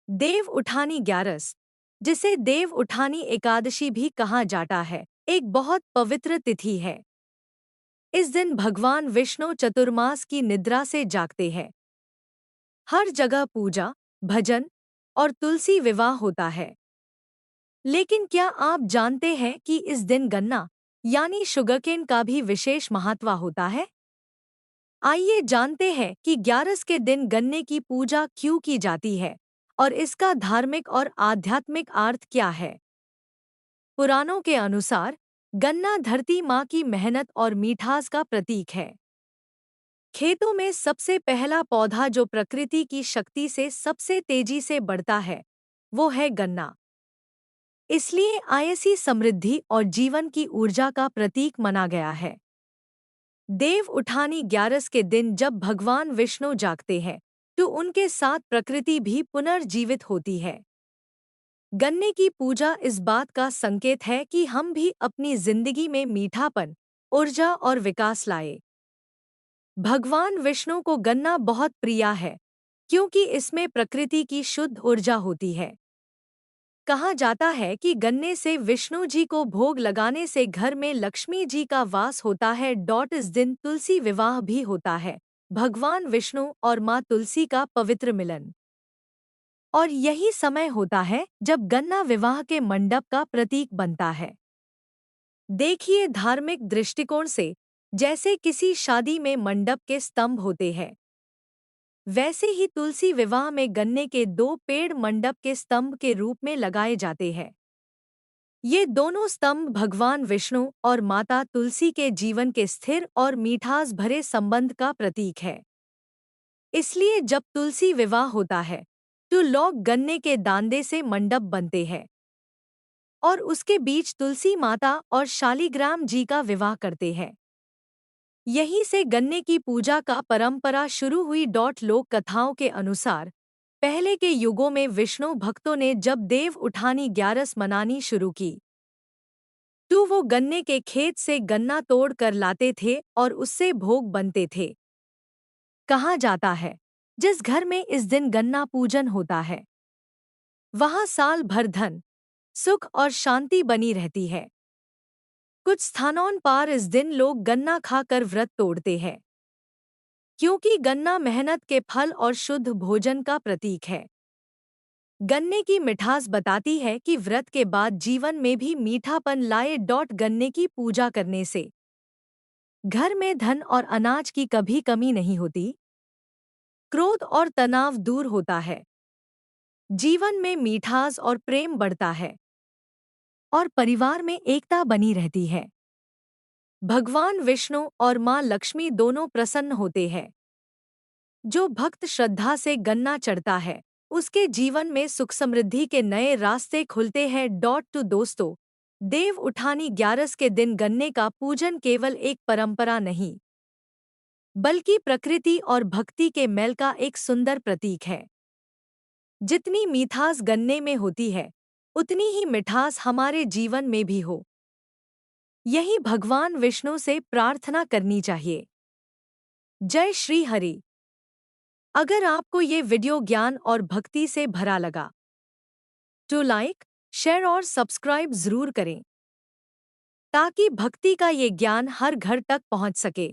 देव उठानी ग्यारस, जिसे देव उठानी एकादशी भी कहा जाता है, एक बहुत पवित्र तिथि है। इस दिन भगवान विष्णु चतुर्मास की निद्रा से जागते हैं। हर जगह पूजा, भजन और तुलसी विवाह होता है। लेकिन क्या आप जानते हैं कि इस दिन गन्ना यानी शुगरकेन का भी विशेष महत्व होता है? आइए जानते हैं कि ग्यारस के दिन गन्ने की पूजा क्यों की जाती है और इसका धार्मिक और आध्यात्मिक अर्थ क्या है। पुराणों के अनुसार गन्ना धरती माँ की मेहनत और मिठास का प्रतीक है। खेतों में सबसे पहला पौधा जो प्रकृति की शक्ति से सबसे तेजी से बढ़ता है, वो है गन्ना। इसलिए आयसी समृद्धि और जीवन की ऊर्जा का प्रतीक माना गया है। देव उठानी ग्यारस के दिन जब भगवान विष्णु जागते हैं, तो उनके साथ प्रकृति भी पुनर्जीवित होती है। गन्ने की पूजा इस बात का संकेत है कि हम भी अपनी जिंदगी में मीठापन, ऊर्जा और विकास लाए। भगवान विष्णु को गन्ना बहुत प्रिय है, क्योंकि इसमें प्रकृति की शुद्ध ऊर्जा होती है। कहा जाता है कि गन्ने से विष्णु जी को भोग लगाने से घर में लक्ष्मी जी का वास होता है। इस दिन तुलसी विवाह भी होता है, भगवान विष्णु और माँ तुलसी का पवित्र मिलन। और यही समय होता है जब गन्ना विवाह के मंडप का प्रतीक बनता है। देखिए, धार्मिक दृष्टिकोण से जैसे किसी शादी में मंडप के स्तंभ होते हैं, वैसे ही तुलसी विवाह में गन्ने के दो पेड़ मंडप के स्तंभ के रूप में लगाए जाते हैं। ये दोनों स्तंभ भगवान विष्णु और माता तुलसी के जीवन के स्थिर और मिठास भरे संबंध का प्रतीक है। इसलिए जब तुलसी विवाह होता है, तो लोग गन्ने के दांदे से मंडप बनते हैं और उसके बीच तुलसी माता और शालिग्राम जी का विवाह करते हैं। यहीं से गन्ने की पूजा का परंपरा शुरू हुई। लोक कथाओं के अनुसार पहले के युगों में विष्णु भक्तों ने जब देव उठानी ग्यारस मनानी शुरू की, तो वो गन्ने के खेत से गन्ना तोड़ कर लाते थे और उससे भोग बनते थे। कहा जाता है, जिस घर में इस दिन गन्ना पूजन होता है, वहाँ साल भर धन, सुख और शांति बनी रहती है। कुछ स्थानों पर इस दिन लोग गन्ना खाकर व्रत तोड़ते हैं, क्योंकि गन्ना मेहनत के फल और शुद्ध भोजन का प्रतीक है। गन्ने की मिठास बताती है कि व्रत के बाद जीवन में भी मीठापन लाए। गन्ने की पूजा करने से घर में धन और अनाज की कभी कमी नहीं होती, क्रोध और तनाव दूर होता है, जीवन में मिठास और प्रेम बढ़ता है और परिवार में एकता बनी रहती है। भगवान विष्णु और माँ लक्ष्मी दोनों प्रसन्न होते हैं। जो भक्त श्रद्धा से गन्ना चढ़ता है, उसके जीवन में सुख समृद्धि के नए रास्ते खुलते हैं। दोस्तों, देव उठानी ग्यारस के दिन गन्ने का पूजन केवल एक परंपरा नहीं, बल्कि प्रकृति और भक्ति के मेल का एक सुंदर प्रतीक है। जितनी मिठास गन्ने में होती है, उतनी ही मिठास हमारे जीवन में भी हो, यही भगवान विष्णु से प्रार्थना करनी चाहिए। जय श्री हरि। अगर आपको ये वीडियो ज्ञान और भक्ति से भरा लगा, तो लाइक, शेयर और सब्सक्राइब जरूर करें, ताकि भक्ति का ये ज्ञान हर घर तक पहुंच सके।